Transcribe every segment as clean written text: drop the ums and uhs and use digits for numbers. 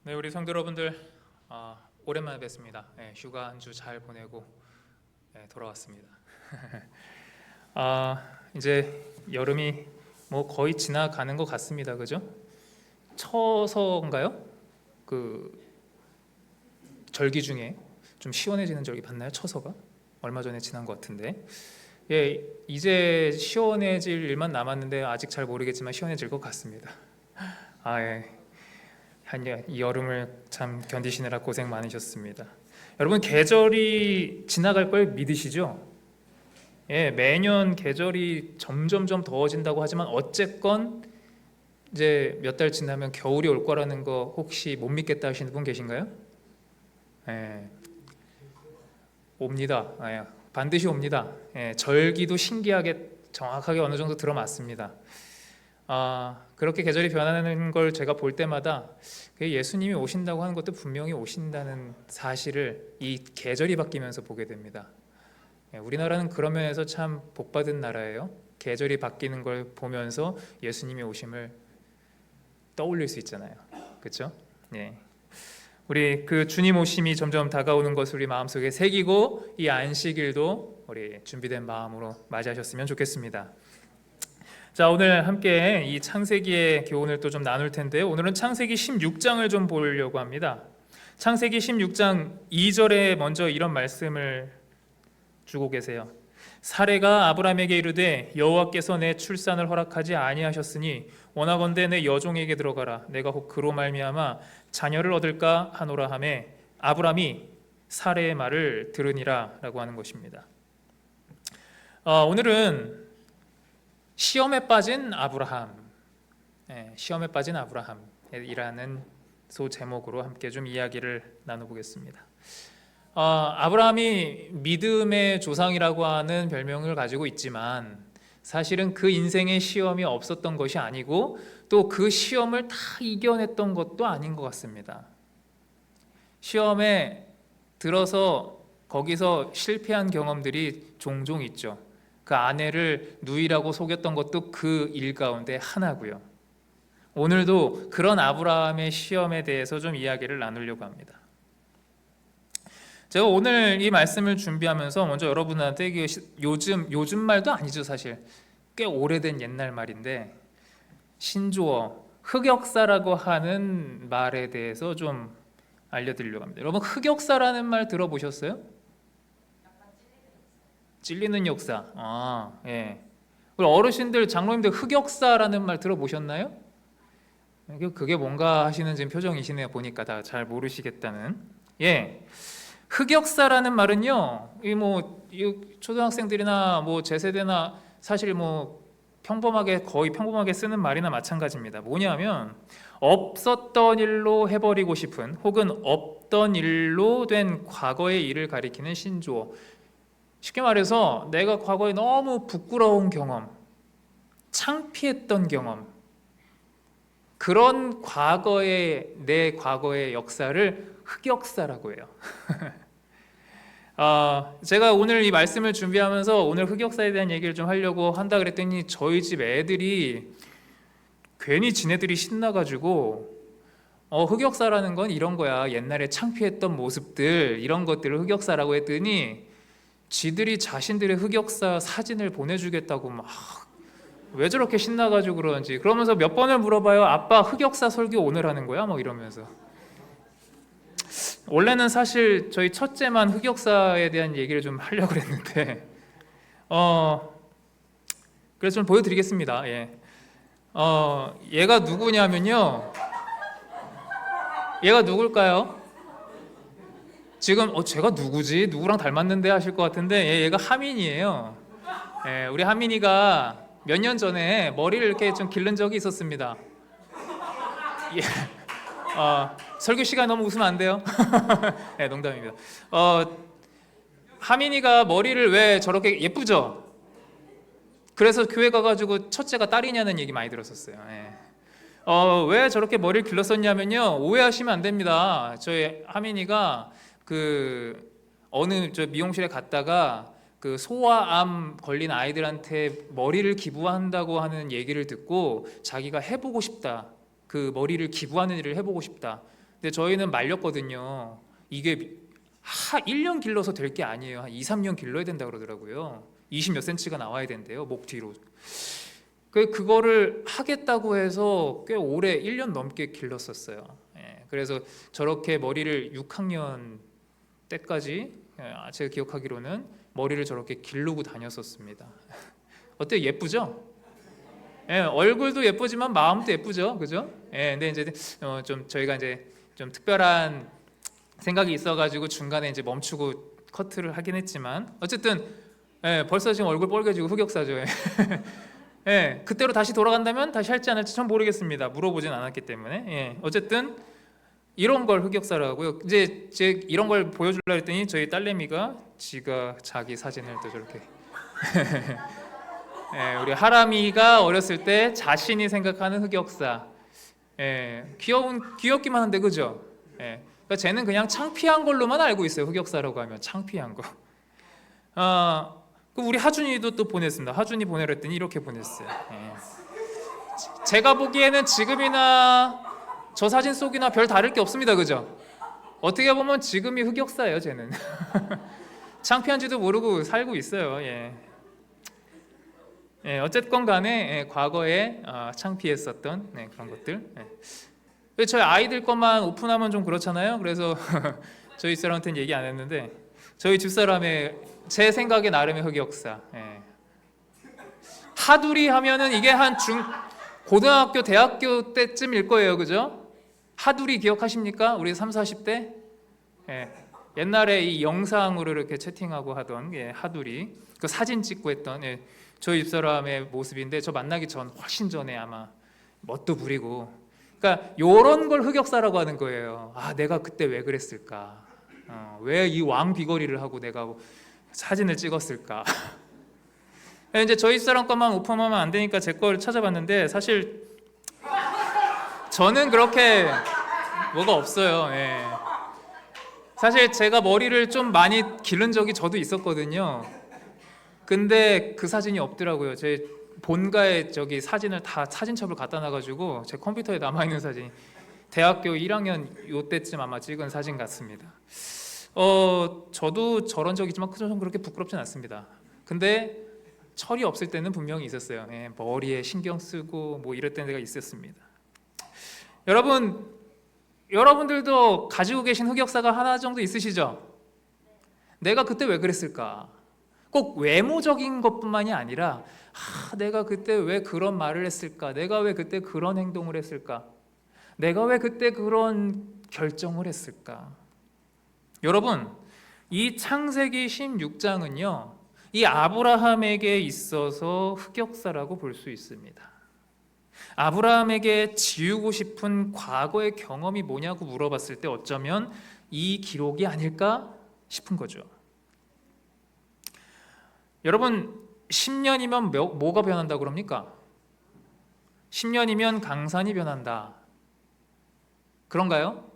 네, 우리 성도 여러분들 오랜만에 뵙습니다. 휴가 한 주 잘 보내고 돌아왔습니다. 이제 여름이 뭐 거의 지나가는 것 같습니다. 그죠? 처서인가요? 그 절기 중에 좀 시원해지는 절기 봤나요? 처서가 얼마 전에 지난 것 같은데, 이제 시원해질 일만 남았는데 아직 잘 모르겠지만 시원해질 것 같습니다. 이 여름을 참 견디시느라 고생 많으셨습니다. 여러분, 계절이 지나갈 걸 믿으시죠? 매년 계절이 점점점 더워진다고 하지만 어쨌건 이제 몇 달 지나면 겨울이 올 거라는 거 혹시 못 믿겠다 하시는 분 계신가요? 옵니다. 반드시 옵니다. 절기도 신기하게 정확하게 어느 정도 들어맞습니다. 그렇게 계절이 변하는 걸 제가 볼 때마다 예수님이 오신다고 하는 것도 분명히 오신다는 사실을 이 계절이 바뀌면서 보게 됩니다. 우리나라는 그런 면에서 참 복받은 나라예요. 계절이 바뀌는 걸 보면서 예수님이 오심을 떠올릴 수 있잖아요. 그렇죠? 우리 그 주님 오심이 점점 다가오는 것을 우리 마음속에 새기고 이 안식일도 우리 준비된 마음으로 맞이하셨으면 좋겠습니다. 자, 오늘 함께 이 창세기의 교훈을 또 좀 나눌 텐데요. 오늘은 창세기 16장을 좀 보려고 합니다. 창세기 16장 2절에 먼저 이런 말씀을 주고 계세요. 사레가 아브라함에게 이르되 여호와께서 내 출산을 허락하지 아니하셨으니 원하건대 내 여종에게 들어가라. 내가 혹 그로 말미암아 자녀를 얻을까 하노라 하매 아브라함이 사레의 말을 들으니라 라고 하는 것입니다. 오늘은 시험에 빠진 아브라함, 시험에 빠진 아브라함이라는 소 제목으로 함께 좀 이야기를 나눠보겠습니다. 아브라함이 믿음의 조상이라고 하는 별명을 가지고 있지만 사실은 그 인생의 시험이 없었던 것이 아니고 또 그 시험을 다 이겨냈던 것도 아닌 것 같습니다. 시험에 들어서 거기서 실패한 경험들이 종종 있죠. 그 아내를 누이라고 속였던 것도 그 일 가운데 하나고요. 오늘도 그런 아브라함의 시험에 대해서 좀 이야기를 나누려고 합니다. 제가 오늘 이 말씀을 준비하면서 먼저 여러분한테 요즘 말도 아니죠. 사실 꽤 오래된 옛날 말인데 신조어, 흑역사라고 하는 말에 대해서 좀 알려드리려고 합니다. 여러분, 흑역사라는 말 들어보셨어요? 찔리는 역사. 우리 어르신들, 장로님들 흑역사라는 말 들어보셨나요? 그게 뭔가 하시는 지금 표정이시네요. 보니까 다 잘 모르시겠다는. 흑역사라는 말은요, 이 초등학생들이나 제 세대나 사실 거의 평범하게 쓰는 말이나 마찬가지입니다. 뭐냐면 없었던 일로 해버리고 싶은 혹은 없던 일로 된 과거의 일을 가리키는 신조어. 쉽게 말해서 내가 과거에 너무 부끄러운 경험, 창피했던 경험, 그런 내 과거의 역사를 흑역사라고 해요. 제가 오늘 이 말씀을 준비하면서 오늘 흑역사에 대한 얘기를 좀 하려고 한다 그랬더니 저희 집 애들이 괜히 지네들이 신나가지고 흑역사라는 건 이런 거야. 옛날에 창피했던 모습들, 이런 것들을 흑역사라고 했더니 지들이 자신들의 흑역사 사진을 보내주겠다고 막 왜 저렇게 신나가지고 그러는지, 그러면서 몇 번을 물어봐요. 아빠 흑역사 설교 오늘 하는 거야? 이러면서. 원래는 사실 저희 첫째만 흑역사에 대한 얘기를 좀 하려고 했는데 그래서 좀 보여드리겠습니다. 얘가 누구냐면요, 얘가 누굴까요? 지금 제가 누구지? 누구랑 닮았는데 하실 것 같은데 얘가 하민이에요. 우리 하민이가 몇 년 전에 머리를 이렇게 좀 기른 적이 있었습니다. 설교 시간 너무 웃으면 안 돼요. 농담입니다. 하민이가 머리를 왜 저렇게 예쁘죠? 그래서 교회 가가지고 첫째가 딸이냐는 얘기 많이 들었었어요. 왜 저렇게 머리를 길렀었냐면요, 오해하시면 안 됩니다. 저희 하민이가 어느 미용실에 갔다가 그 소아암 걸린 아이들한테 머리를 기부한다고 하는 얘기를 듣고 자기가 해보고 싶다. 그 머리를 기부하는 일을 해보고 싶다. 근데 저희는 말렸거든요. 이게 1년 길러서 될 게 아니에요. 한 2, 3년 길러야 된다 그러더라고요. 20 몇 센치가 나와야 된대요. 목 뒤로. 그거를 하겠다고 해서 꽤 오래 1년 넘게 길렀었어요. 예, 그래서 저렇게 머리를 6학년 때까지 제가 기억하기로는 머리를 저렇게 기르고 다녔었습니다. 어때요? 예쁘죠? 예, 얼굴도 예쁘지만 마음도 예쁘죠, 그죠? 예, 근데 이제 좀 저희가 이제 좀 특별한 생각이 있어가지고 중간에 이제 멈추고 커트를 하긴 했지만 어쨌든 예, 벌써 지금 얼굴 빨개지고 흑역사죠. 예. 예, 그때로 다시 돌아간다면 다시 할지 안 할지 전 모르겠습니다. 물어보진 않았기 때문에. 예, 어쨌든 이런 걸 흑역사라고요. 이제 제 이런 걸 보여주려 했더니 저희 딸내미가 지가 자기 사진을 또 저렇게 예, 우리 하람이가 어렸을 때 자신이 생각하는 흑역사. 예, 귀엽기만 한데 그죠? 예, 그러니까 쟤는 그냥 창피한 걸로만 알고 있어요. 흑역사라고 하면 창피한 거. 우리 하준이도 또 보냈습니다. 하준이 보내려 했더니 이렇게 보냈어요. 예. 제가 보기에는 지금이나 저 사진 속이나 별 다를 게 없습니다. 그죠? 어떻게 보면 지금이 흑역사예요. 쟤는 창피한지도 모르고 살고 있어요. 예. 예, 어쨌건 간에 과거에 창피했었던 그런 것들. 예. 저희 아이들 것만 오픈하면 좀 그렇잖아요. 그래서 저희 사람한테는 얘기 안 했는데 저희 집사람의 제 생각에 나름의 흑역사. 예. 하두리 하면은 이게 한 고등학교, 대학교 때쯤일 거예요, 그죠? 하두리 기억하십니까? 우리 3, 40대? 예. 옛날에 이 영상으로 이렇게 채팅하고 하던 하두리, 그 사진 찍고 했던 저희 집사람의 모습인데 저 만나기 전 훨씬 전에 아마 멋도 부리고, 그러니까 요런 걸 흑역사라고 하는 거예요. 아, 내가 그때 왜 그랬을까? 왜 이 왕 귀걸이를 하고 내가 사진을 찍었을까? 이제 저희 사람 것만 오픈하면 안 되니까 제 걸 찾아봤는데 사실 저는 그렇게 뭐가 없어요. 예. 사실 제가 머리를 좀 많이 기른 적이 저도 있었거든요. 근데 그 사진이 없더라고요. 제 본가에 저기 사진을 다 사진첩을 갖다 놔가지고 제 컴퓨터에 남아있는 사진이 대학교 1학년 요때쯤 아마 찍은 사진 같습니다. 저도 저런 적이 있지만 좀 그렇게 부끄럽진 않습니다. 근데 철이 없을 때는 분명히 있었어요. 예, 머리에 신경 쓰고 뭐 이럴 때가 있었습니다. 여러분들도 가지고 계신 흑역사가 하나 정도 있으시죠? 내가 그때 왜 그랬을까? 꼭 외모적인 것뿐만이 아니라 내가 그때 왜 그런 말을 했을까? 내가 왜 그때 그런 행동을 했을까? 내가 왜 그때 그런 결정을 했을까? 여러분, 이 창세기 16장은요 이 아브라함에게 있어서 흑역사라고 볼 수 있습니다. 아브라함에게 지우고 싶은 과거의 경험이 뭐냐고 물어봤을 때 어쩌면 이 기록이 아닐까 싶은 거죠. 여러분, 10년이면 뭐가 변한다고 그럽니까? 10년이면 강산이 변한다. 그런가요?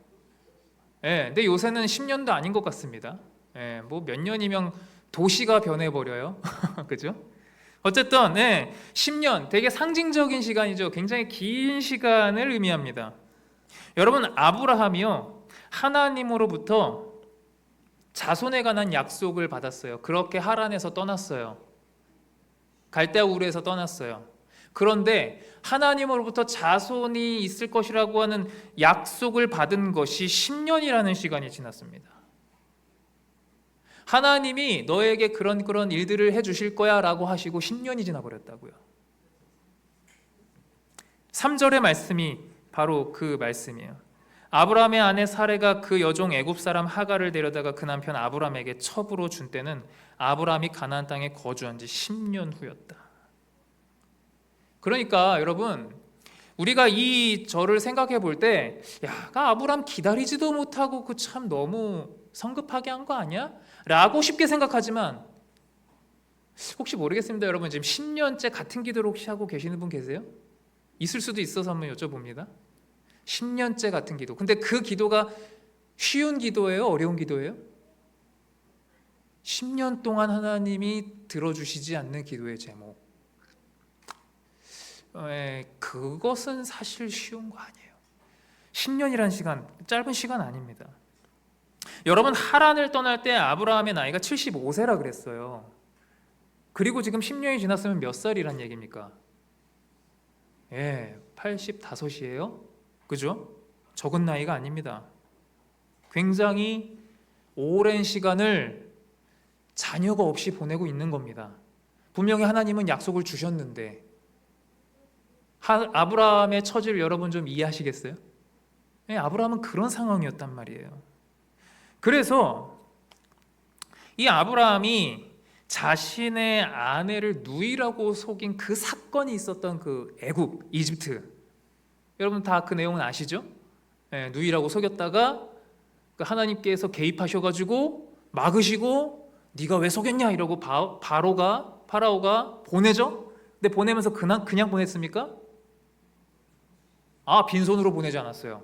예, 근데 요새는 10년도 아닌 것 같습니다. 예, 뭐 몇 년이면 도시가 변해버려요. 그죠? 어쨌든 10년 되게 상징적인 시간이죠. 굉장히 긴 시간을 의미합니다. 여러분, 아브라함이요 하나님으로부터 자손에 관한 약속을 받았어요. 그렇게 하란에서 떠났어요. 갈대아 우르에서 떠났어요. 그런데 하나님으로부터 자손이 있을 것이라고 하는 약속을 받은 것이 10년이라는 시간이 지났습니다. 하나님이 너에게 그런 일들을 해주실 거야 라고 하시고 10년이 지나버렸다고요. 3절의 말씀이 바로 그 말씀이에요. 아브라함의 아내 사레가 그 여종 애굽 사람 하갈을 데려다가 그 남편 아브라함에게 첩으로 준 때는 아브라함이 가나안 땅에 거주한 지 10년 후였다. 그러니까 여러분, 우리가 이 절을 생각해 볼 때 아브라함 기다리지도 못하고 그 참 너무 성급하게 한 거 아니야? 라고 쉽게 생각하지만 혹시 모르겠습니다. 여러분, 지금 10년째 같은 기도를 혹시 하고 계시는 분 계세요? 있을 수도 있어서 한번 여쭤봅니다. 10년째 같은 기도. 근데 그 기도가 쉬운 기도예요? 어려운 기도예요? 10년 동안 하나님이 들어주시지 않는 기도의 제목. 그것은 사실 쉬운 거 아니에요. 10년이란 시간 짧은 시간 아닙니다. 여러분, 하란을 떠날 때 아브라함의 나이가 75세라 그랬어요. 그리고 지금 10년이 지났으면 몇 살이란 얘기입니까? 85이에요. 그죠? 적은 나이가 아닙니다. 굉장히 오랜 시간을 자녀가 없이 보내고 있는 겁니다. 분명히 하나님은 약속을 주셨는데, 아브라함의 처지를 여러분 좀 이해하시겠어요? 아브라함은 그런 상황이었단 말이에요. 그래서 이 아브라함이 자신의 아내를 누이라고 속인 그 사건이 있었던 그 애굽, 이집트, 여러분 다 그 내용은 아시죠? 누이라고 속였다가 하나님께서 개입하셔가지고 막으시고 네가 왜 속였냐 이러고 파라오가 보내죠. 근데 보내면서 그냥 보냈습니까? 빈손으로 보내지 않았어요.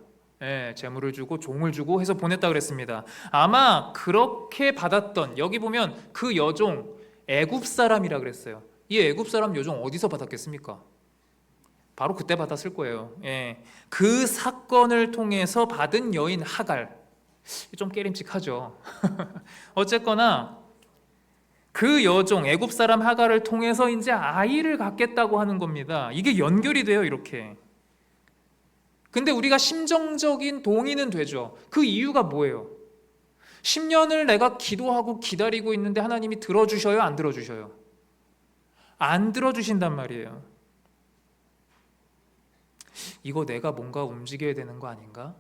재물을 주고 종을 주고 해서 보냈다 그랬습니다. 아마 그렇게 받았던, 여기 보면 그 여종 애굽 사람이라 그랬어요. 이 애굽 사람 여종 어디서 받았겠습니까? 바로 그때 받았을 거예요. 그 사건을 통해서 받은 여인 하갈, 좀 깨림칙하죠. 어쨌거나 그 여종 애굽 사람 하갈을 통해서 이제 아이를 갖겠다고 하는 겁니다. 이게 연결이 돼요, 이렇게. 근데 우리가 심정적인 동의는 되죠. 그 이유가 뭐예요? 10년을 내가 기도하고 기다리고 있는데 하나님이 들어주셔요? 안 들어주셔요? 안 들어주신단 말이에요. 이거 내가 뭔가 움직여야 되는 거 아닌가?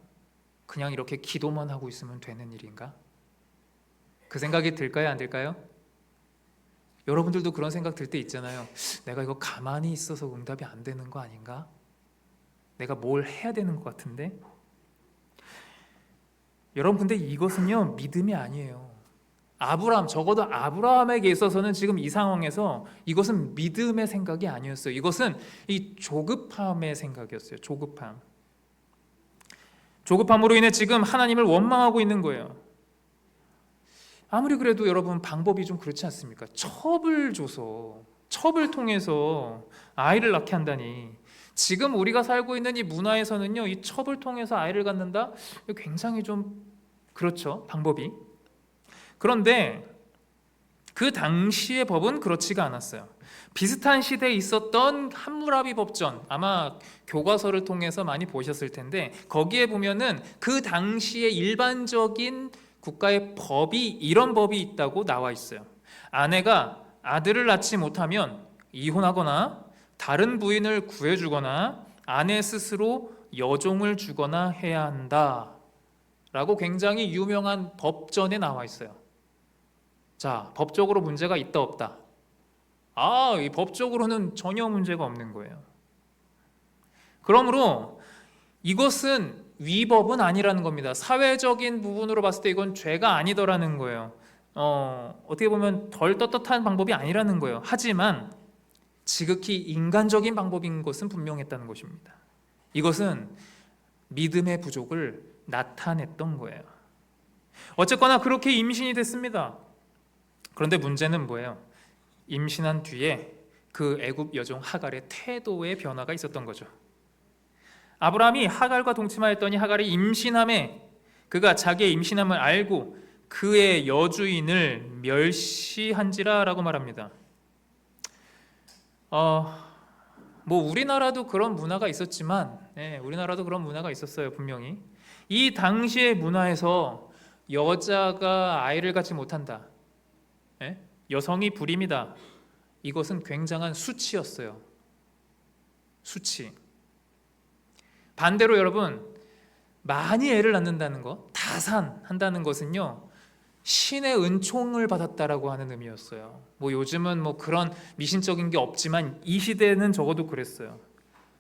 그냥 이렇게 기도만 하고 있으면 되는 일인가? 그 생각이 들까요? 안 들까요? 여러분들도 그런 생각 들 때 있잖아요. 내가 이거 가만히 있어서 응답이 안 되는 거 아닌가? 내가 뭘 해야 되는 것 같은데? 여러분, 근데 이것은요 믿음이 아니에요. 적어도 아브라함에게 있어서는 지금 이 상황에서 이것은 믿음의 생각이 아니었어요. 이것은 이 조급함의 생각이었어요. 조급함으로 인해 지금 하나님을 원망하고 있는 거예요. 아무리 그래도 여러분 방법이 좀 그렇지 않습니까? 첩을 줘서, 첩을 통해서 아이를 낳게 한다니. 지금 우리가 살고 있는 이 문화에서는요, 이 첩을 통해서 아이를 갖는다? 굉장히 좀 그렇죠, 방법이. 그런데 그 당시의 법은 그렇지가 않았어요. 비슷한 시대에 있었던 함무라비 법전, 아마 교과서를 통해서 많이 보셨을 텐데 거기에 보면은 그 당시의 일반적인 국가의 법이, 이런 법이 있다고 나와 있어요. 아내가 아들을 낳지 못하면 이혼하거나 다른 부인을 구해주거나 아내 스스로 여종을 주거나 해야 한다 라고 굉장히 유명한 법전에 나와 있어요. 자, 법적으로 문제가 있다 없다? 이 법적으로는 전혀 문제가 없는 거예요. 그러므로 이것은 위법은 아니라는 겁니다. 사회적인 부분으로 봤을 때 이건 죄가 아니더라는 거예요. 어떻게 보면 덜 떳떳한 방법이 아니라는 거예요. 하지만 지극히 인간적인 방법인 것은 분명했다는 것입니다. 이것은 믿음의 부족을 나타냈던 거예요. 어쨌거나 그렇게 임신이 됐습니다. 그런데 문제는 뭐예요? 임신한 뒤에 그 애굽 여종 하갈의 태도의 변화가 있었던 거죠. 아브라함이 하갈과 동침하였더니 하갈이 임신함에, 그가 자기의 임신함을 알고 그의 여주인을 멸시한지라 라고 말합니다. 우리나라도 그런 문화가 있었지만, 우리나라도 그런 문화가 있었어요, 분명히. 이 당시의 문화에서 여자가 아이를 갖지 못한다, 여성이 불임이다, 이것은 굉장한 수치였어요. 수치. 반대로 여러분, 많이 애를 낳는다는 것, 다산한다는 것은요, 신의 은총을 받았다라고 하는 의미였어요. 요즘은 그런 미신적인 게 없지만 이 시대는 적어도 그랬어요.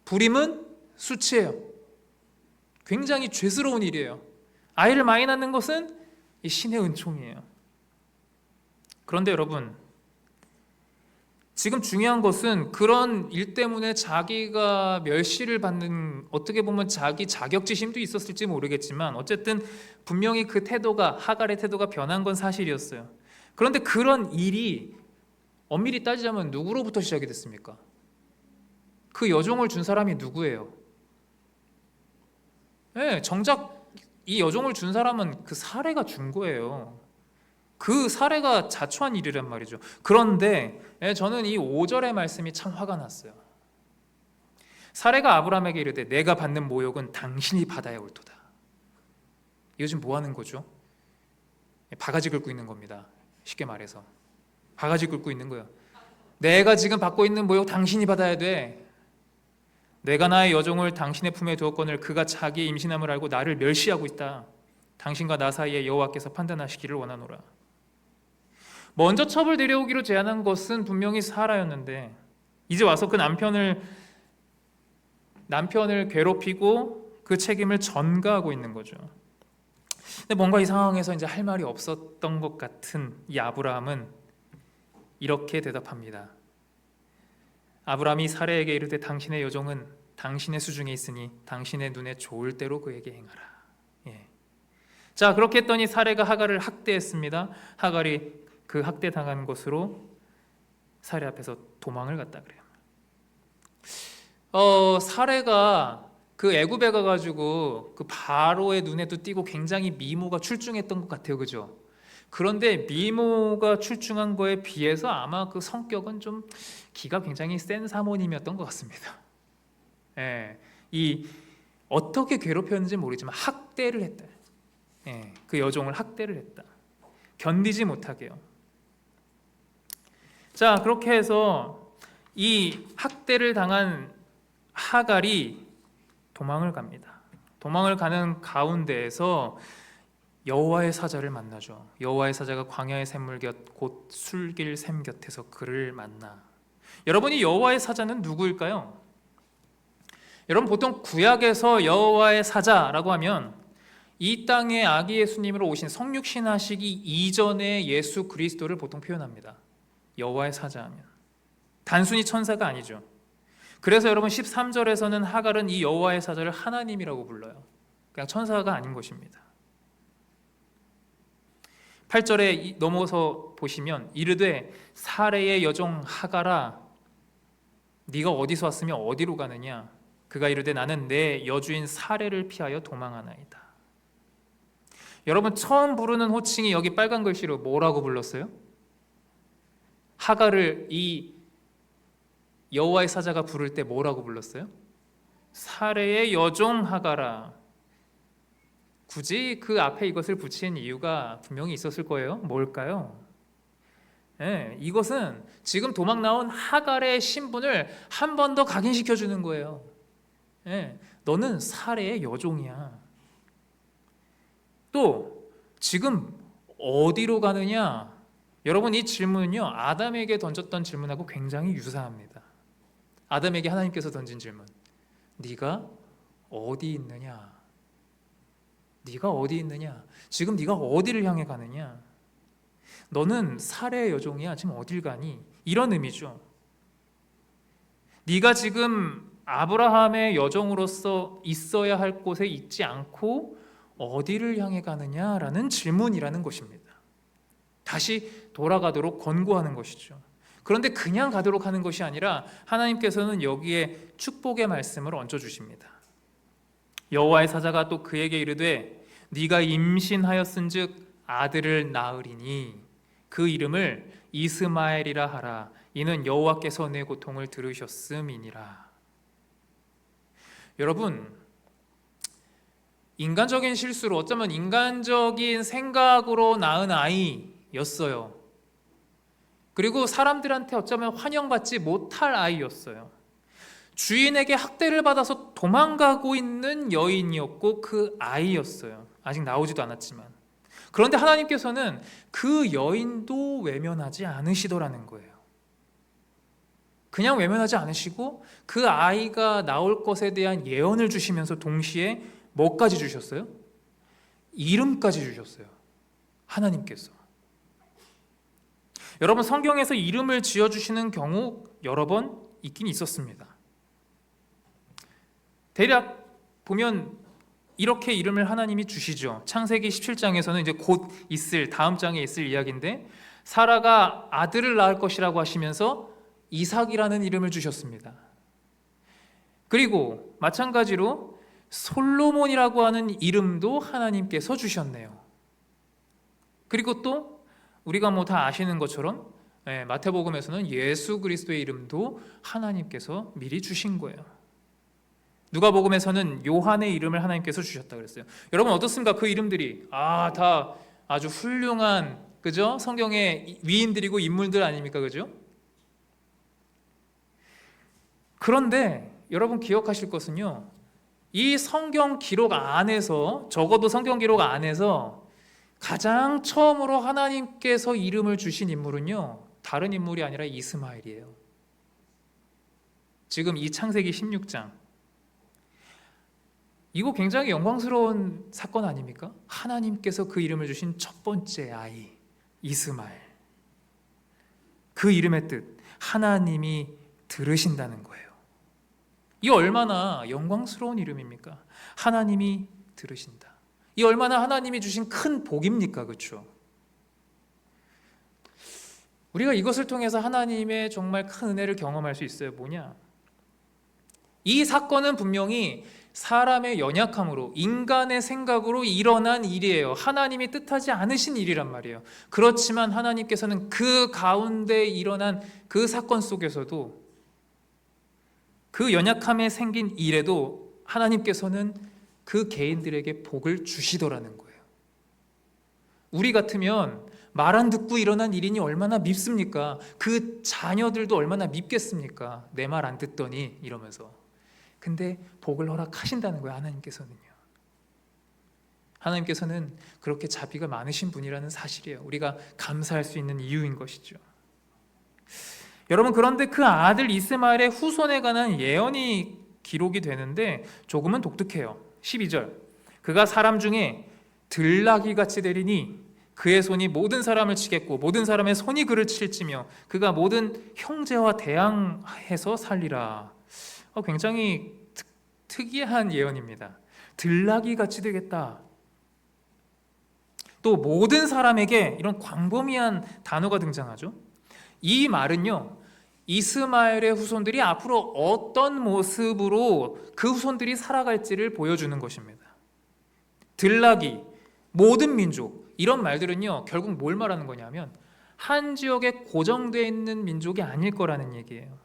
불임은 수치예요. 굉장히 죄스러운 일이에요. 아이를 많이 낳는 것은 이 신의 은총이에요. 그런데 여러분, 지금 중요한 것은 그런 일 때문에 자기가 멸시를 받는, 어떻게 보면 자기 자격지심도 있었을지 모르겠지만 어쨌든 분명히 그 태도가, 하갈의 태도가 변한 건 사실이었어요. 그런데 그런 일이 엄밀히 따지자면 누구로부터 시작이 됐습니까? 그 여종을 준 사람이 누구예요? 예, 정작 이 여종을 준 사람은 그 사례가 준 거예요. 그 사례가 자초한 일이란 말이죠. 그런데 저는 이 5절의 말씀이 참 화가 났어요. 사례가 아브라함에게 이르되 내가 받는 모욕은 당신이 받아야 옳도다. 이거 지금 뭐 하는 거죠? 바가지 긁고 있는 겁니다. 쉽게 말해서 바가지 긁고 있는 거예요. 내가 지금 받고 있는 모욕 당신이 받아야 돼. 내가 나의 여종을 당신의 품에 두었거늘 그가 자기의 임신함을 알고 나를 멸시하고 있다. 당신과 나 사이에 여호와께서 판단하시기를 원하노라. 먼저 첩을 데려오기로 제안한 것은 분명히 사라였는데 이제 와서 그 남편을 괴롭히고 그 책임을 전가하고 있는 거죠. 근데 뭔가 이 상황에서 이제 할 말이 없었던 것 같은 이 아브라함은 이렇게 대답합니다. 아브라함이 사레에게 이르되 당신의 여종은 당신의 수중에 있으니 당신의 눈에 좋을 대로 그에게 행하라. 예. 자, 그렇게 했더니 사레가 하갈을 학대했습니다. 하갈이 그 학대당한 곳으로 사레 앞에서 도망을 갔다 그래요. 사레가 그 애굽에 가가지고 그 바로의 눈에도 띄고 굉장히 미모가 출중했던 것 같아요, 그죠? 그런데 미모가 출중한 거에 비해서 아마 그 성격은 좀 기가 굉장히 센 사모님이었던 것 같습니다. 예, 이 어떻게 괴롭혔는지 모르지만 학대를 했다. 예, 그 여종을 학대를 했다. 견디지 못하게요. 자, 그렇게 해서 이 학대를 당한 하갈이 도망을 갑니다. 도망을 가는 가운데에서 여호와의 사자를 만나죠. 여호와의 사자가 광야의 샘물 곁 곧 술길 샘 곁에서 그를 만나. 여러분이 여호와의 사자는 누구일까요? 여러분 보통 구약에서 여호와의 사자라고 하면 이 땅에 아기 예수님으로 오신 성육신 하시기 이전의 예수 그리스도를 보통 표현합니다. 여호와의 사자하면 단순히 천사가 아니죠. 그래서 여러분 13절에서는 하갈은 이 여호와의 사자를 하나님이라고 불러요. 그냥 천사가 아닌 것입니다. 8절에 넘어서 보시면 이르되 사레의 여종 하갈아 네가 어디서 왔으며 어디로 가느냐. 그가 이르되 나는 내 여주인 사레를 피하여 도망하나이다. 여러분 처음 부르는 호칭이 여기 빨간 글씨로 뭐라고 불렀어요? 하갈을 이 여호와의 사자가 부를 때 뭐라고 불렀어요? 사레의 여종 하갈아. 굳이 그 앞에 이것을 붙인 이유가 분명히 있었을 거예요. 뭘까요? 이것은 지금 도망 나온 하갈의 신분을 한 번 더 각인시켜 주는 거예요. 너는 사레의 여종이야. 또 지금 어디로 가느냐? 여러분 이 질문은요 아담에게 던졌던 질문하고 굉장히 유사합니다. 아담에게 하나님께서 던진 질문, 네가 어디 있느냐? 네가 어디 있느냐? 지금 네가 어디를 향해 가느냐? 너는 사레의 여종이야. 지금 어딜 가니? 이런 의미죠. 네가 지금 아브라함의 여종으로서 있어야 할 곳에 있지 않고 어디를 향해 가느냐라는 질문이라는 것입니다. 다시 돌아가도록 권고하는 것이죠. 그런데 그냥 가도록 하는 것이 아니라 하나님께서는 여기에 축복의 말씀을 얹어주십니다. 여호와의 사자가 또 그에게 이르되 네가 임신하였은즉 아들을 낳으리니 그 이름을 이스마엘이라 하라. 이는 여호와께서 내 고통을 들으셨음이니라. 여러분 인간적인 실수로 어쩌면 인간적인 생각으로 낳은 아이였어요. 그리고 사람들한테 어쩌면 환영받지 못할 아이였어요. 주인에게 학대를 받아서 도망가고 있는 여인이었고 그 아이였어요. 아직 나오지도 않았지만. 그런데 하나님께서는 그 여인도 외면하지 않으시더라는 거예요. 그냥 외면하지 않으시고 그 아이가 나올 것에 대한 예언을 주시면서 동시에 뭐까지 주셨어요? 이름까지 주셨어요. 하나님께서. 여러분 성경에서 이름을 지어주시는 경우 여러 번 있긴 있었습니다. 대략 보면 이렇게 이름을 하나님이 주시죠. 창세기 17장에서는 이제 곧 있을 다음 장에 있을 이야기인데 사라가 아들을 낳을 것이라고 하시면서 이삭이라는 이름을 주셨습니다. 그리고 마찬가지로 솔로몬이라고 하는 이름도 하나님께서 주셨네요. 그리고 또 우리가 뭐 다 아시는 것처럼 마태복음에서는 예수 그리스도의 이름도 하나님께서 미리 주신 거예요. 누가복음에서는 요한의 이름을 하나님께서 주셨다 그랬어요. 여러분 어떻습니까? 그 이름들이 다 아주 훌륭한, 그죠? 성경의 위인들이고 인물들 아닙니까? 그죠? 그런데 여러분 기억하실 것은요, 이 성경 기록 안에서, 적어도 성경 기록 안에서 가장 처음으로 하나님께서 이름을 주신 인물은요, 다른 인물이 아니라 이스마엘이에요. 지금 이 창세기 16장, 이거 굉장히 영광스러운 사건 아닙니까? 하나님께서 그 이름을 주신 첫 번째 아이 이스마엘, 그 이름의 뜻 하나님이 들으신다는 거예요. 이 얼마나 영광스러운 이름입니까? 하나님이 들으신다. 이 얼마나 하나님이 주신 큰 복입니까? 그렇죠? 우리가 이것을 통해서 하나님의 정말 큰 은혜를 경험할 수 있어요. 뭐냐? 이 사건은 분명히 사람의 연약함으로, 인간의 생각으로 일어난 일이에요. 하나님이 뜻하지 않으신 일이란 말이에요. 그렇지만 하나님께서는 그 가운데 일어난 그 사건 속에서도, 그 연약함에 생긴 일에도 하나님께서는 그 개인들에게 복을 주시더라는 거예요. 우리 같으면 말 안 듣고 일어난 일이니 얼마나 밉습니까? 그 자녀들도 얼마나 밉겠습니까? 내 말 안 듣더니 이러면서. 근데 복을 허락하신다는 거예요. 하나님께서는요. 하나님께서는 그렇게 자비가 많으신 분이라는 사실이에요. 우리가 감사할 수 있는 이유인 것이죠. 여러분, 그런데 그 아들 이스마엘의 후손에 관한 예언이 기록이 되는데 조금은 독특해요. 12절, 그가 사람 중에 들나귀같이 되리니 그의 손이 모든 사람을 치겠고 모든 사람의 손이 그를 칠지며 그가 모든 형제와 대항해서 살리라. 굉장히 특이한 예언입니다. 들나귀같이 되겠다. 또 모든 사람에게, 이런 광범위한 단어가 등장하죠. 이 말은요, 이스마엘의 후손들이 앞으로 어떤 모습으로 그 후손들이 살아갈지를 보여주는 것입니다. 들나귀, 모든 민족, 이런 말들은요 결국 뭘 말하는 거냐면 한 지역에 고정되어 있는 민족이 아닐 거라는 얘기예요.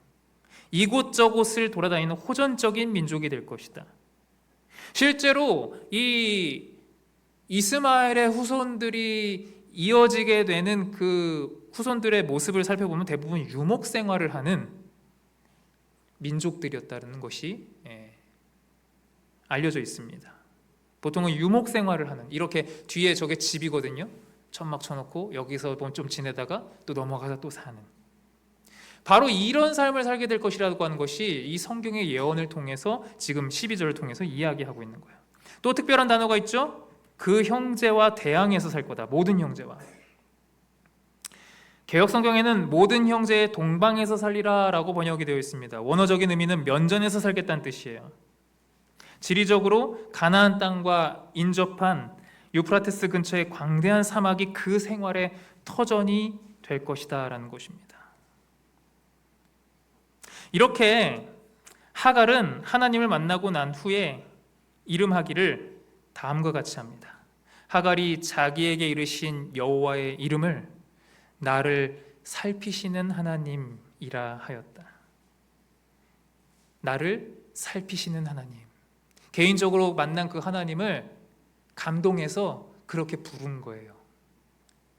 이곳저곳을 돌아다니는 호전적인 민족이 될 것이다. 실제로 이 이스마엘의 후손들이 이어지게 되는 그 후손들의 모습을 살펴보면 대부분 유목 생활을 하는 민족들이었다는 것이 알려져 있습니다. 보통은 유목 생활을 하는, 이렇게 뒤에 저게 집이거든요. 천막 쳐놓고 여기서 좀 지내다가 또 넘어가서 또 사는, 바로 이런 삶을 살게 될 것이라고 하는 것이 이 성경의 예언을 통해서 지금 12절을 통해서 이야기하고 있는 거예요. 또 특별한 단어가 있죠. 그 형제와 대항해서 살 거다. 모든 형제와. 개역 성경에는 모든 형제의 동방에서 살리라 라고 번역이 되어 있습니다. 원어적인 의미는 면전에서 살겠다는 뜻이에요. 지리적으로 가나안 땅과 인접한 유프라테스 근처의 광대한 사막이 그 생활의 터전이 될 것이다 라는 것입니다. 이렇게 하갈은 하나님을 만나고 난 후에 이름하기를 다음과 같이 합니다. 하갈이 자기에게 이르신 여호와의 이름을 나를 살피시는 하나님이라 하였다. 나를 살피시는 하나님. 개인적으로 만난 그 하나님을 감동해서 그렇게 부른 거예요.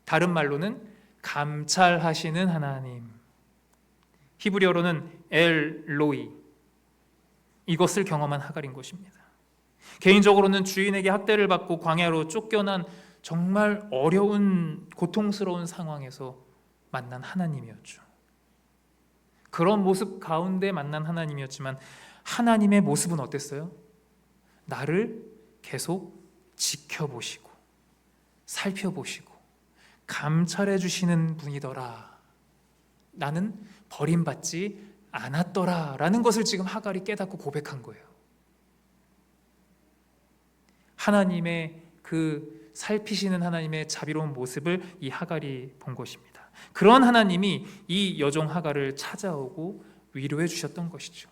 다른 말로는 감찰하시는 하나님. 히브리어로는 엘로이. 이것을 경험한 하갈인 것입니다. 개인적으로는 주인에게 학대를 받고 광야로 쫓겨난 정말 어려운 고통스러운 상황에서 만난 하나님이었죠. 그런 모습 가운데 만난 하나님이었지만 하나님의 모습은 어땠어요? 나를 계속 지켜보시고 살펴보시고 감찰해 주시는 분이더라. 나는 버림받지 않았더라 라는 것을 지금 하갈이 깨닫고 고백한 거예요. 하나님의 그 살피시는 하나님의 자비로운 모습을 이 하갈이 본 것입니다. 그런 하나님이 이 여종 하갈을 찾아오고 위로해 주셨던 것이죠.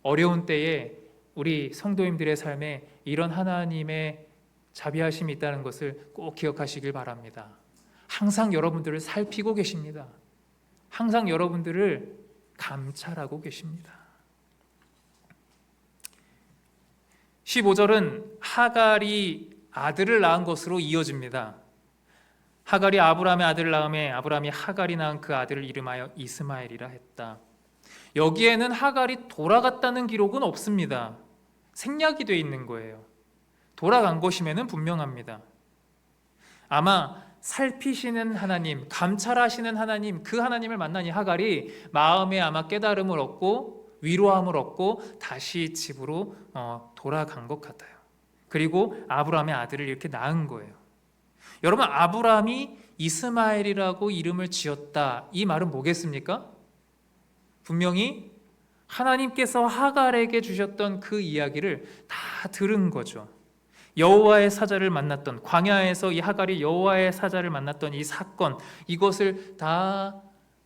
어려운 때에 우리 성도님들의 삶에 이런 하나님의 자비하심이 있다는 것을 꼭 기억하시길 바랍니다. 항상 여러분들을 살피고 계십니다. 항상 여러분들을 감찰하고 계십니다. 15절은 하갈이 아들을 낳은 것으로 이어집니다. 하갈이 아브라함의 아들을 낳음에 아브라함이 하갈이 낳은 그 아들을 이름하여 이스마엘이라 했다. 여기에는 하갈이 돌아갔다는 기록은 없습니다. 생략이 되어 있는 거예요. 돌아간 것이면은 분명합니다. 아마 살피시는 하나님, 감찰하시는 하나님, 그 하나님을 만나니 하갈이 마음에 아마 깨달음을 얻고 위로함을 얻고 다시 집으로 돌아간 것 같아요. 그리고 아브라함의 아들을 이렇게 낳은 거예요. 여러분, 아브라함이 이스마엘이라고 이름을 지었다, 이 말은 뭐겠습니까? 분명히 하나님께서 하갈에게 주셨던 그 이야기를 다 들은 거죠. 여호와의 사자를 만났던, 광야에서 이 하갈이 여호와의 사자를 만났던 이 사건, 이것을 다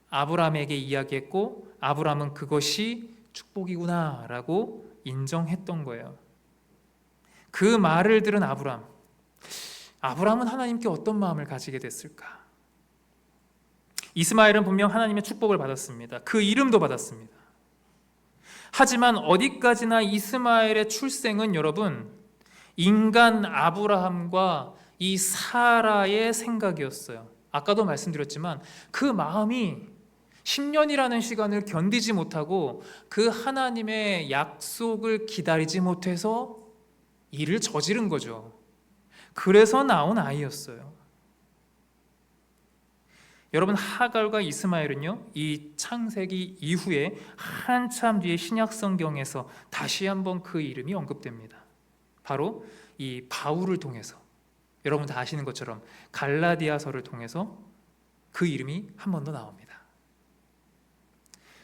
아브라함에게 이야기했고 아브라함은 그것이 축복이구나 라고 인정했던 거예요. 그 말을 들은 아브라함은 하나님께 어떤 마음을 가지게 됐을까? 이스마엘은 분명 하나님의 축복을 받았습니다. 그 이름도 받았습니다. 하지만 어디까지나 이스마엘의 출생은 여러분, 인간 아브라함과 이 사라의 생각이었어요. 아까도 말씀드렸지만 그 마음이 10년이라는 시간을 견디지 못하고 그 하나님의 약속을 기다리지 못해서 일을 저지른 거죠. 그래서 나온 아이였어요. 여러분, 하갈과 이스마엘은요, 이 창세기 이후에 한참 뒤에 신약 성경에서 다시 한번 그 이름이 언급됩니다. 바로 이 바울을 통해서, 여러분 다 아시는 것처럼 갈라디아서를 통해서 그 이름이 한 번 더 나옵니다.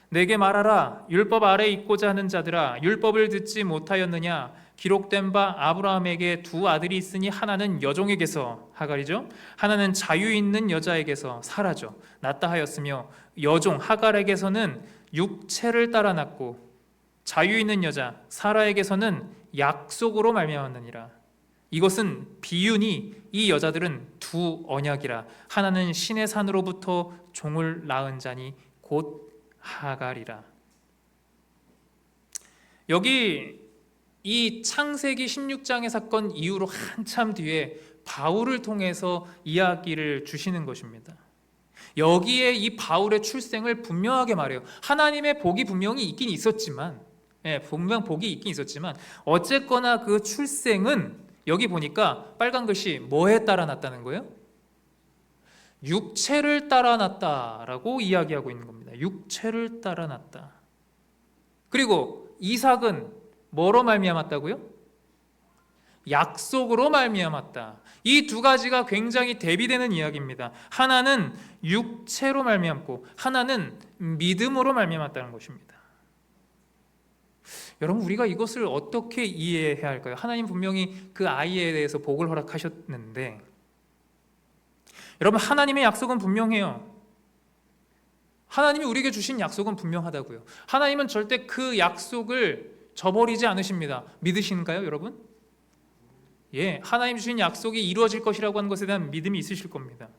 내게 말하라, 율법 아래 있고자 하는 자들아, 율법을 듣지 못하였느냐? 기록된 바 아브라함에게 두 아들이 있으니 하나는 여종에게서, 하갈이죠, 하나는 자유 있는 여자에게서, 사라져 낳다 하였으며, 여종 하갈에게서는 육체를 따라 낳고 자유 있는 여자 사라에게서는 약속으로 말미암았느니라. 이것은 비유니 이 여자들은 두 언약이라. 하나는 신의 산으로부터 종을 낳은 자니 곧 하갈이라. 여기 이 창세기 16장의 사건 이후로 한참 뒤에 바울을 통해서 이야기를 주시는 것입니다. 여기에 이 바울의 출생을 분명하게 말해요. 하나님의 복이 분명히 있긴 있었지만, 분명 복이 있긴 있었지만 어쨌거나 그 출생은 여기 보니까 빨간 글씨 뭐에 따라 났다는 거예요? 육체를 따라 났다라고 이야기하고 있는 겁니다. 육체를 따라 났다. 그리고 이삭은 뭐로 말미암았다고요? 약속으로 말미암았다. 이 두 가지가 굉장히 대비되는 이야기입니다. 하나는 육체로 말미암고 하나는 믿음으로 말미암았다는 것입니다. 여러분, 우리가 이것을 어떻게 이해해야 할까요? 하나님 분명히 그 아이에 대해서 복을 허락하셨는데, 여러분, 하나님의 약속은 분명해요. 하나님이 우리에게 주신 약속은 분명하다고요. 하나님은 절대 그 약속을 저버리지 않으십니다. 믿으시는가요, 여러분? 예, 하나님 주신 약속이 이루어질 것이라고 하는 것에 대한 믿음이 있으실 겁니다.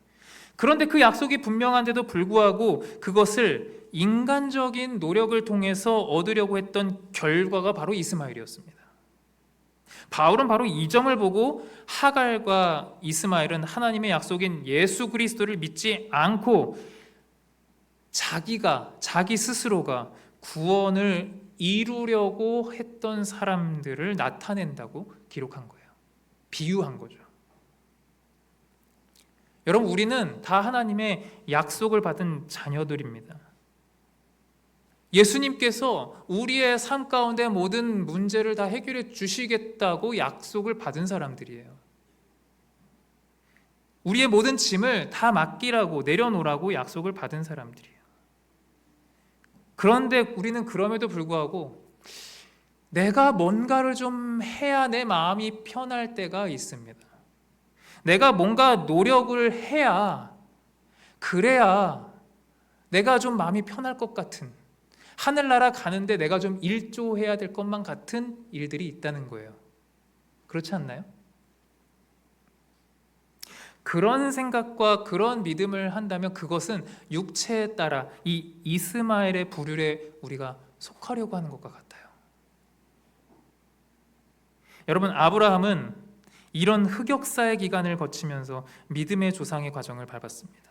그런데 그 약속이 분명한데도 불구하고 그것을 인간적인 노력을 통해서 얻으려고 했던 결과가 바로 이스마엘이었습니다. 바울은 바로 이 점을 보고 하갈과 이스마엘은 하나님의 약속인 예수 그리스도를 믿지 않고 자기 스스로가 구원을 이루려고 했던 사람들을 나타낸다고 기록한 거예요. 비유한 거죠. 여러분, 우리는 다 하나님의 약속을 받은 자녀들입니다. 예수님께서 우리의 삶 가운데 모든 문제를 다 해결해 주시겠다고 약속을 받은 사람들이에요. 우리의 모든 짐을 다 맡기라고, 내려놓으라고 약속을 받은 사람들이에요. 그런데 우리는 그럼에도 불구하고 내가 뭔가를 좀 해야 내 마음이 편할 때가 있습니다. 내가 뭔가 노력을 해야, 그래야 내가 좀 마음이 편할 것 같은, 하늘나라 가는데 내가 좀 일조해야 될 것만 같은 일들이 있다는 거예요. 그렇지 않나요? 그런 생각과 그런 믿음을 한다면 그것은 육체에 따라 이 이스마엘의 부류에 우리가 속하려고 하는 것과 같아요. 여러분, 아브라함은 이런 흑역사의 기간을 거치면서 믿음의 조상의 과정을 밟았습니다.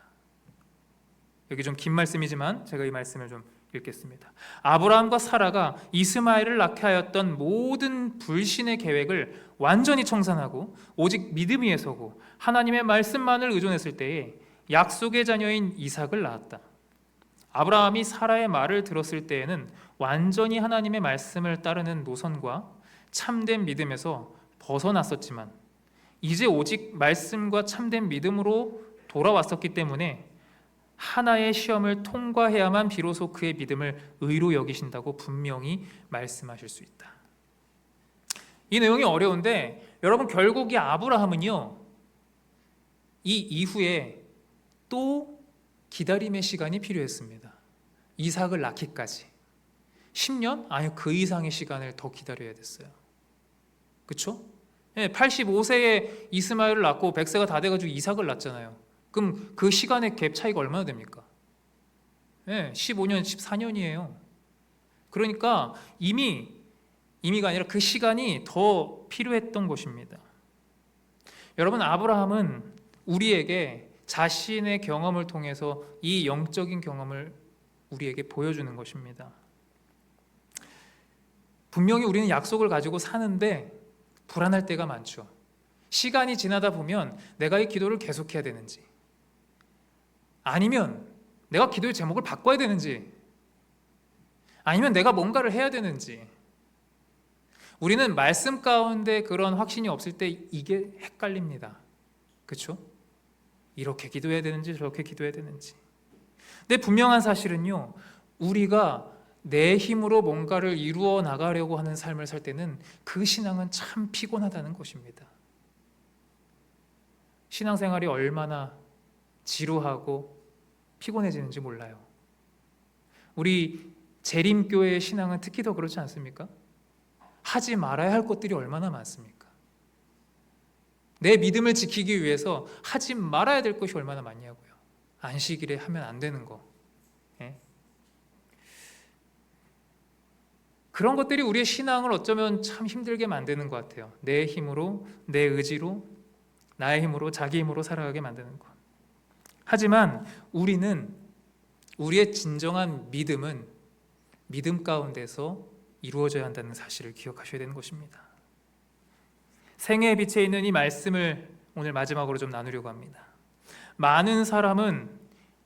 여기 좀 긴 말씀이지만 제가 이 말씀을 좀 읽겠습니다. 아브라함과 사라가 이스마엘을 낳게 하였던 모든 불신의 계획을 완전히 청산하고 오직 믿음 위에 서고 하나님의 말씀만을 의존했을 때에 약속의 자녀인 이삭을 낳았다. 아브라함이 사라의 말을 들었을 때에는 완전히 하나님의 말씀을 따르는 노선과 참된 믿음에서 벗어났었지만 이제 오직 말씀과 참된 믿음으로 돌아왔었기 때문에 하나의 시험을 통과해야만 비로소 그의 믿음을 의로 여기신다고 분명히 말씀하실 수 있다. 이 내용이 어려운데 여러분, 결국 이 아브라함은요, 이 이후에 또 기다림의 시간이 필요했습니다. 이삭을 낳기까지 10년? 아니, 그 이상의 시간을 더 기다려야 됐어요. 그렇죠? 85세에 이스마엘을 낳고 100세가 다 돼가지고 이삭을 낳잖아요. 그럼 그 시간의 갭 차이가 얼마나 됩니까? 15년, 14년이에요. 그러니까 이미가 아니라 그 시간이 더 필요했던 것입니다. 여러분, 아브라함은 우리에게 자신의 경험을 통해서 이 영적인 경험을 우리에게 보여주는 것입니다. 분명히 우리는 약속을 가지고 사는데 불안할 때가 많죠. 시간이 지나다 보면 내가 이 기도를 계속해야 되는지, 아니면 내가 기도의 제목을 바꿔야 되는지, 아니면 내가 뭔가를 해야 되는지, 우리는 말씀 가운데 그런 확신이 없을 때 이게 헷갈립니다. 그렇죠? 이렇게 기도해야 되는지 저렇게 기도해야 되는지. 근데 분명한 사실은요, 우리가 내 힘으로 뭔가를 이루어 나가려고 하는 삶을 살 때는 그 신앙은 참 피곤하다는 것입니다. 신앙생활이 얼마나 지루하고 피곤해지는지 몰라요. 우리 재림교회의 신앙은 특히 더 그렇지 않습니까? 하지 말아야 할 것들이 얼마나 많습니까? 내 믿음을 지키기 위해서 하지 말아야 될 것이 얼마나 많냐고요. 안식일에 하면 안 되는 거. 그런 것들이 우리의 신앙을 어쩌면 참 힘들게 만드는 것 같아요. 내 힘으로, 내 의지로, 나의 힘으로, 자기 힘으로 살아가게 만드는 것. 하지만 우리의 진정한 믿음은 믿음 가운데서 이루어져야 한다는 사실을 기억하셔야 되는 것입니다. 생애의 빛에 있는 이 말씀을 오늘 마지막으로 좀 나누려고 합니다. 많은 사람은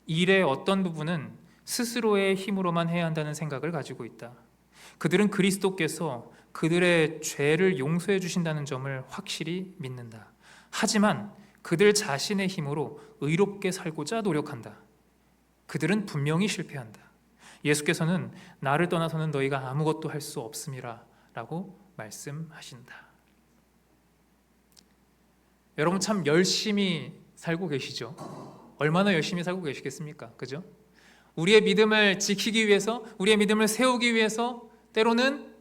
일의 어떤 부분은 스스로의 힘으로만 해야 한다는 생각을 가지고 있다. 그들은 그리스도께서 그들의 죄를 용서해 주신다는 점을 확실히 믿는다. 하지만 그들 자신의 힘으로 의롭게 살고자 노력한다. 그들은 분명히 실패한다. 예수께서는 나를 떠나서는 너희가 아무것도 할 수 없음이라 라고 말씀하신다. 여러분, 참 열심히 살고 계시죠? 얼마나 열심히 살고 계시겠습니까? 그죠? 우리의 믿음을 지키기 위해서, 우리의 믿음을 세우기 위해서, 때로는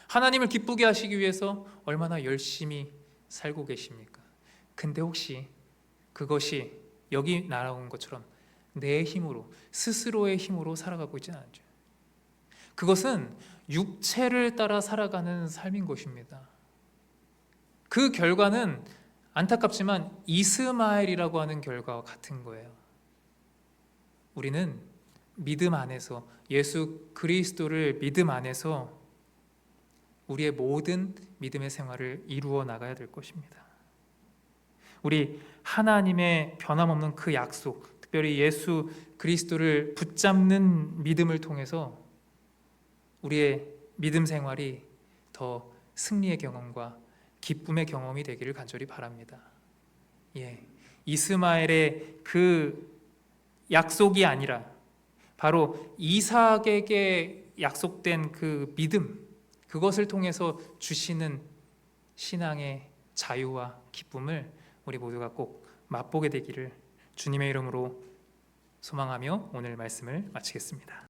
하나님을 기쁘게 하시기 위해서 얼마나 열심히 살고 계십니까? 근데 혹시 그것이 여기 나온 것처럼 내 힘으로, 스스로의 힘으로 살아가고 있지는 않죠. 그것은 육체를 따라 살아가는 삶인 것입니다. 그 결과는 안타깝지만 이스마엘이라고 하는 결과와 같은 거예요. 우리는 믿음 안에서, 예수 그리스도를 믿음 안에서 우리의 모든 믿음의 생활을 이루어 나가야 될 것입니다. 우리 하나님의 변함없는 그 약속, 특별히 예수 그리스도를 붙잡는 믿음을 통해서 우리의 믿음 생활이 더 승리의 경험과 기쁨의 경험이 되기를 간절히 바랍니다. 이스마엘의 그 약속이 아니라 바로 이삭에게 약속된 그 믿음, 그것을 통해서 주시는 신앙의 자유와 기쁨을 우리 모두가 꼭 맛보게 되기를 주님의 이름으로 소망하며 오늘 말씀을 마치겠습니다.